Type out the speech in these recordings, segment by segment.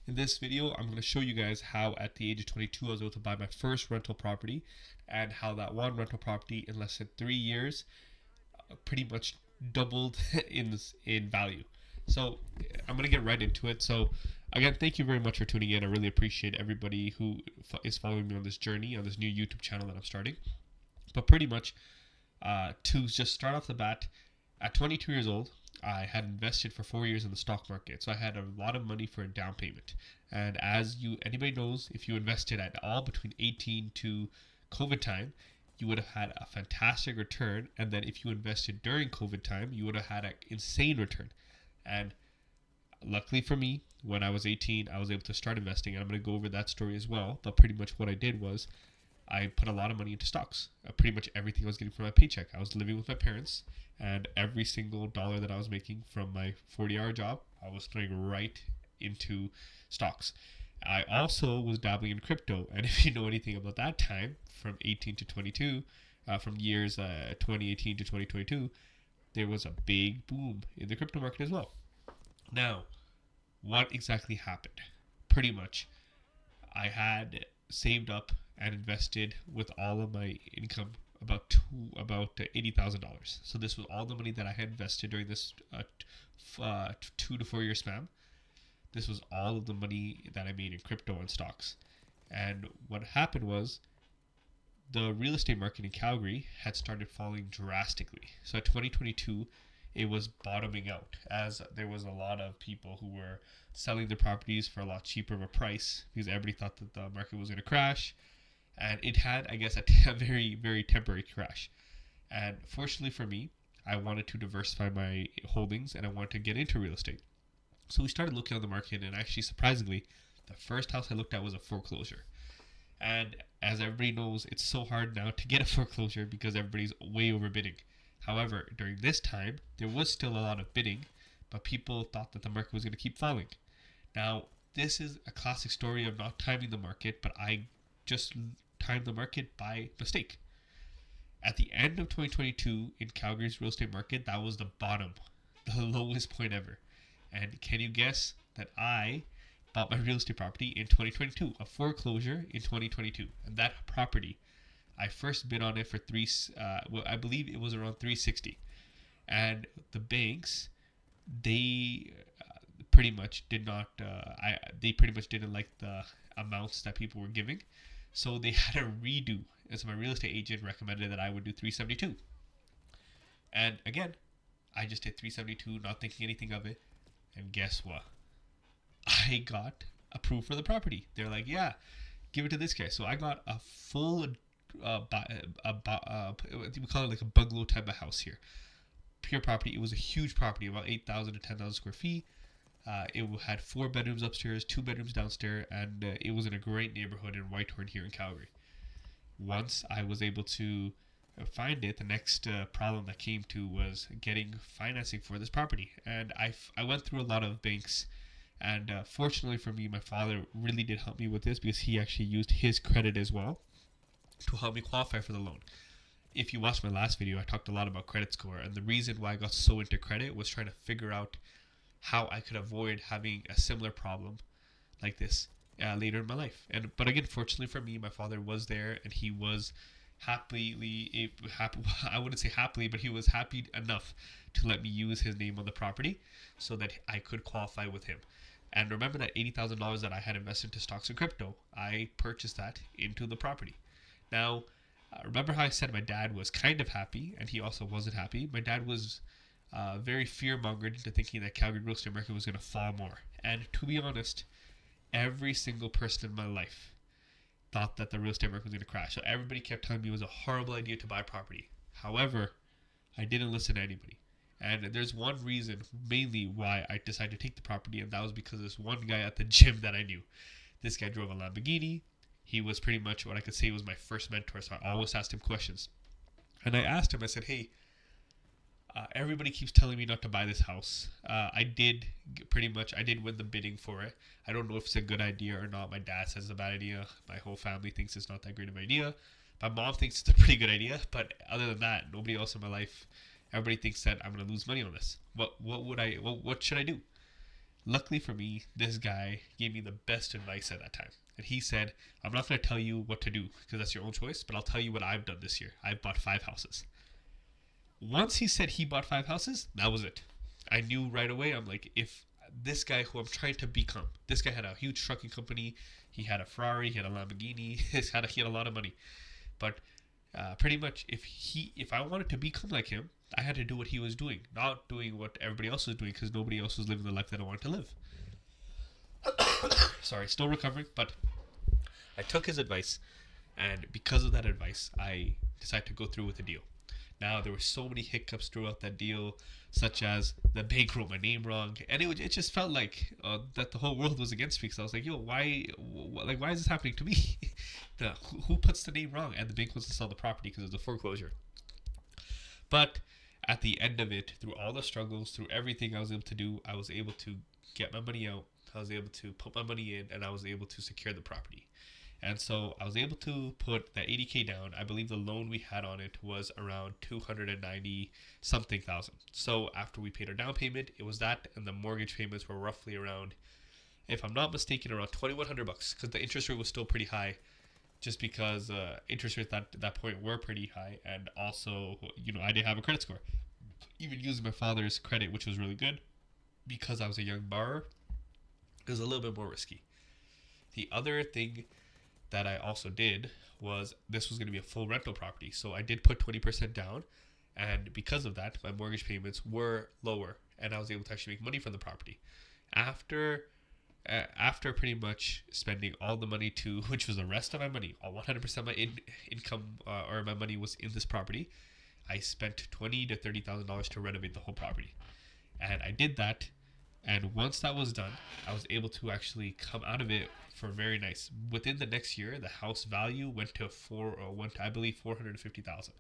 In this video, I'm going to show you guys how at the age of 22 I was able to buy my first rental property and how that one rental property in less than 3 years pretty much doubled in value. So I'm going to get right into it. So again, thank you very much for tuning in. I really appreciate everybody who is following me on this journey, on this new YouTube channel that I'm starting. But pretty much to just start off the bat, at 22 years old, I had invested for 4 years in the stock market, so I had a lot of money for a down payment. And as anybody knows, if you invested at all between 18 to COVID time, you would have had a fantastic return. And then if you invested during COVID time, you would have had an insane return. And luckily for me, when I was 18, I was able to start investing, and I'm going to go over that story as well. But pretty much what I did was I put a lot of money into stocks. Pretty much everything I was getting from my paycheck. I was living with my parents, and every single dollar that I was making from my 40-hour job, I was throwing right into stocks. I also was dabbling in crypto, and if you know anything about that time, from 18 to 22, from years 2018 to 2022, there was a big boom in the crypto market as well. Now, what exactly happened? Pretty much, I had saved up and invested with all of my income about $80,000. So this was all the money that I had invested during this 2 to 4 year span. This was all of the money that I made in crypto and stocks. And what happened was the real estate market in Calgary had started falling drastically. So at 2022, it was bottoming out as there was a lot of people who were selling their properties for a lot cheaper of a price because everybody thought that the market was going to crash. And it had, I guess, a very, very temporary crash. And fortunately for me, I wanted to diversify my holdings and I wanted to get into real estate. So we started looking on the market, and actually, surprisingly, the first house I looked at was a foreclosure. And as everybody knows, it's so hard now to get a foreclosure because everybody's way overbidding. However, during this time, there was still a lot of bidding, but people thought that the market was going to keep falling. Now, this is a classic story of not timing the market, but I just timed the market by mistake. At the end of 2022 in Calgary's real estate market, that was the bottom, the lowest point ever. And can you guess that I bought my real estate property in 2022, a foreclosure in 2022, and that property, I first bid on it for I believe it was around 360, and the banks, they pretty much did not, they pretty much didn't like the amounts that people were giving. So they had a redo. And so my real estate agent recommended that I would do 372. And again, I just did 372, not thinking anything of it. And guess what? I got approved for the property. They're like, yeah, give it to this guy. So I got a full, we call it like a bungalow type of house here. Pure property. It was a huge property, about 8,000 to 10,000 square feet. It had 4 bedrooms upstairs, 2 bedrooms downstairs, and it was in a great neighborhood in Whitehorn here in Calgary. Once I was able to find it, the next problem that came to was getting financing for this property. And I went through a lot of banks, and fortunately for me, my father really did help me with this because he actually used his credit as well to help me qualify for the loan. If you watched my last video, I talked a lot about credit score, and the reason why I got so into credit was trying to figure out how I could avoid having a similar problem like this later in my life. But again, fortunately for me, my father was there, and he was happy. I wouldn't say happily, but he was happy enough to let me use his name on the property so that I could qualify with him. And remember that $80,000 that I had invested into stocks and crypto, I purchased that into the property. Now, remember how I said my dad was kind of happy, and he also wasn't happy. My dad was very fear-mongered into thinking that Calgary real estate market was going to fall more. And to be honest, every single person in my life thought that the real estate market was going to crash. So everybody kept telling me it was a horrible idea to buy property. However, I didn't listen to anybody. And there's one reason mainly why I decided to take the property, and that was because this one guy at the gym that I knew. This guy drove a Lamborghini. He was pretty much what I could say was my first mentor, so I always asked him questions. And I asked him, I said, hey, everybody keeps telling me not to buy this house. I did win the bidding for it. I don't know if it's a good idea or not. My dad says it's a bad idea. My whole family thinks it's not that great of an idea. My mom thinks it's a pretty good idea. But other than that, nobody else in my life, everybody thinks that I'm going to lose money on this. What should I do? Luckily for me, this guy gave me the best advice at that time. And he said, I'm not going to tell you what to do because that's your own choice, but I'll tell you what I've done this year. I've bought 5 houses. Once he said he bought 5 houses, that was it. I knew right away. I'm like, if this guy who I'm trying to become, this guy had a huge trucking company, he had a Ferrari, he had a Lamborghini, he had a lot of money. But pretty much, if I wanted to become like him, I had to do what he was doing, not doing what everybody else was doing, because nobody else was living the life that I wanted to live. Sorry, still recovering, but I took his advice, and because of that advice, I decided to go through with the deal. Now, there were so many hiccups throughout that deal, such as the bank wrote my name wrong, and it just felt like that the whole world was against me. So I was like, yo, why is this happening to me? Who puts the name wrong? And the bank wants to sell the property because it was a foreclosure. But at the end of it, through all the struggles, through everything I was able to do, I was able to get my money out. I was able to put my money in, and I was able to secure the property. And so I was able to put that 80K down. I believe the loan we had on it was around 290 something thousand. So after we paid our down payment, it was that, and the mortgage payments were roughly around, if I'm not mistaken, around $2,100, because the interest rate was still pretty high, just because interest rates at that point were pretty high, and also, I didn't have a credit score. Even using my father's credit, which was really good, because I was a young borrower, it was a little bit more risky. The other thing that I also did was, this was going to be a full rental property, so I did put 20% down, and because of that, my mortgage payments were lower, and I was able to actually make money from the property. After pretty much spending all the money which was the rest of my money, all 100% of my income or my money was in this property, I spent $20,000 to $30,000 to renovate the whole property, and I did that. And once that was done, I was able to actually come out of it for very nice. Within the next year, the house value went to I believe $450,000.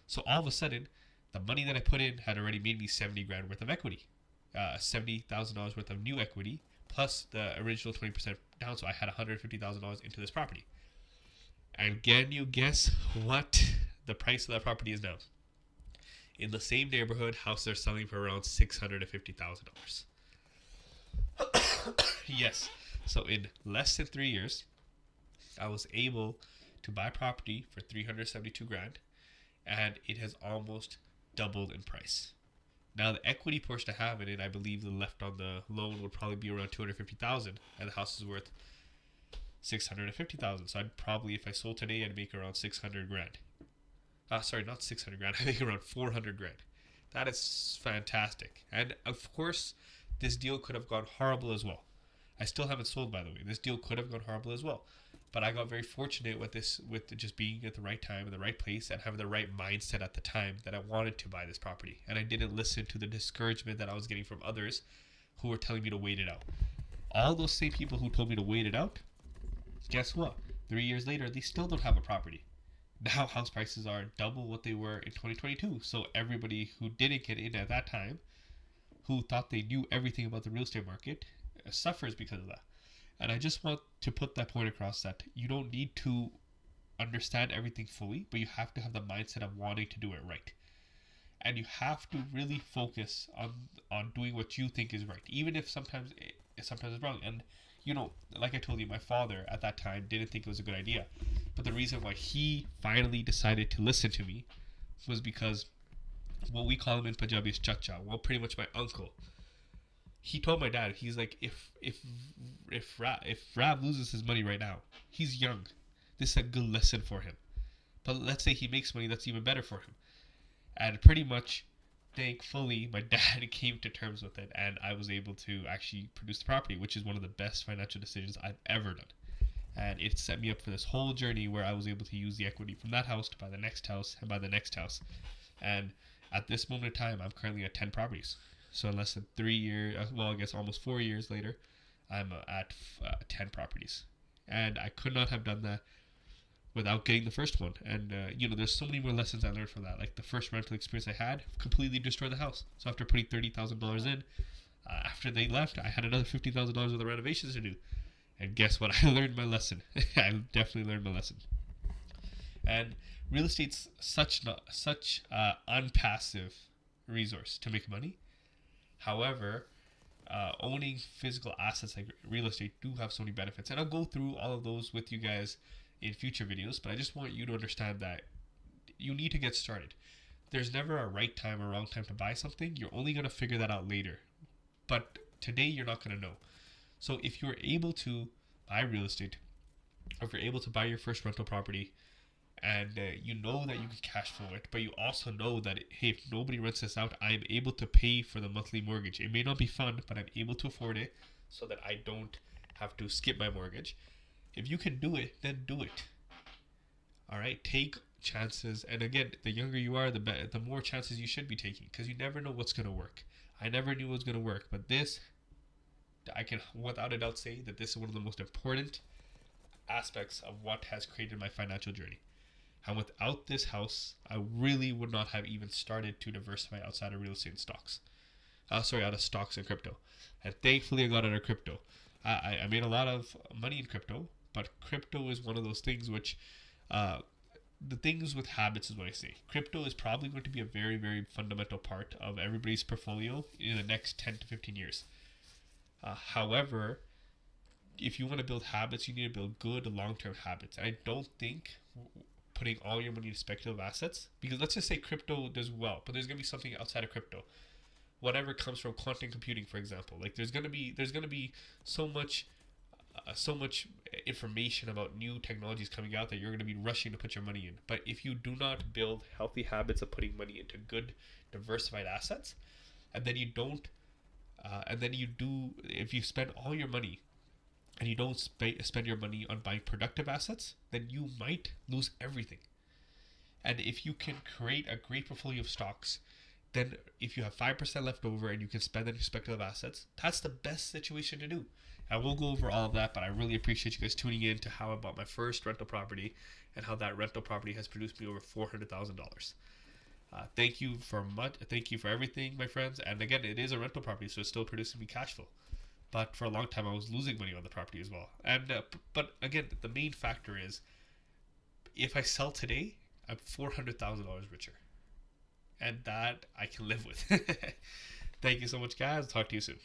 So all of a sudden, the money that I put in had already made me 70 grand worth of equity, $70,000 worth of new equity, plus the original 20% down. So I had $150,000 into this property. And can you guess what the price of that property is now? In the same neighborhood, houses are selling for around $650,000. Yes. So in less than 3 years, I was able to buy property for 372 grand, and it has almost doubled in price. Now the equity portion I have in it, I believe the left on the loan would probably be around 250,000, and the house is worth 650,000. So I'd probably, if I sold today, I'd make around 600 grand. Sorry, not 600 grand. I think around 400 grand. That is fantastic. And of course, this deal could have gone horrible as well. I still haven't sold, by the way. This deal could have gone horrible as well. But I got very fortunate with just being at the right time in the right place and having the right mindset at the time that I wanted to buy this property. And I didn't listen to the discouragement that I was getting from others who were telling me to wait it out. All those same people who told me to wait it out, guess what? 3 years later, they still don't have a property. Now house prices are double what they were in 2022. So everybody who didn't get in at that time, who thought they knew everything about the real estate market, suffers because of that. And I just want to put that point across, that you don't need to understand everything fully, but you have to have the mindset of wanting to do it right. And you have to really focus on doing what you think is right, even if sometimes it's wrong. And like I told you, my father at that time didn't think it was a good idea. But the reason why he finally decided to listen to me was because what we call him in Punjabi is chacha. Well, pretty much my uncle. He told my dad, he's like, if Rav loses his money right now, he's young. This is a good lesson for him. But let's say he makes money, that's even better for him. And pretty much, thankfully, my dad came to terms with it, and I was able to actually produce the property, which is one of the best financial decisions I've ever done. And it set me up for this whole journey where I was able to use the equity from that house to buy the next house and buy the next house. And at this moment in time, I'm currently at 10 properties. So in less than 3 years, well, I guess almost 4 years later, I'm at 10 properties. And I could not have done that without getting the first one. And, there's so many more lessons I learned from that. Like the first rental experience I had completely destroyed the house. So after putting $30,000 in, after they left, I had another $50,000 worth of renovations to do. And guess what? I learned my lesson. I definitely learned my lesson. And real estate's such unpassive resource to make money. However, owning physical assets like real estate do have so many benefits, and I'll go through all of those with you guys in future videos. But I just want you to understand that you need to get started. There's never a right time or wrong time to buy something. You're only going to figure that out later. But today you're not going to know. So if you're able to buy real estate, or if you're able to buy your first rental property, and you know that you can cash flow it, but you also know that, hey, if nobody rents this out, I'm able to pay for the monthly mortgage. It may not be fun, but I'm able to afford it so that I don't have to skip my mortgage. If you can do it, then do it. All right, take chances. And again, the younger you are, the more chances you should be taking, because you never know what's going to work. I never knew it was going to work, but this, I can without a doubt say that this is one of the most important aspects of what has created my financial journey. And without this house, I really would not have even started to diversify outside of real estate and stocks. Out of stocks and crypto. And thankfully, I got out of crypto. I made a lot of money in crypto, but crypto is one of those things which, the things with habits is what I say. Crypto is probably going to be a very, very fundamental part of everybody's portfolio in the next 10 to 15 years. However, if you want to build habits, you need to build good long-term habits. And I don't think putting all your money into speculative assets, because let's just say crypto does well, but there's going to be something outside of crypto. Whatever comes from quantum computing, for example, like there's going to be so much information about new technologies coming out that you're going to be rushing to put your money in. But if you do not build healthy habits of putting money into good diversified assets, and then you don't, and then you do, if you spend all your money and you don't spend your money on buying productive assets, then you might lose everything. And if you can create a great portfolio of stocks, then if you have 5% left over and you can spend that in speculative assets, that's the best situation to do. I will go over all of that, but I really appreciate you guys tuning in to how I bought my first rental property and how that rental property has produced me over $400,000. Thank you for everything, my friends. And again, it is a rental property, so it's still producing me cash flow. But for a long time, I was losing money on the property as well. And but again, the main factor is, if I sell today, I'm $400,000 richer, and that I can live with. Thank you so much, guys. Talk to you soon.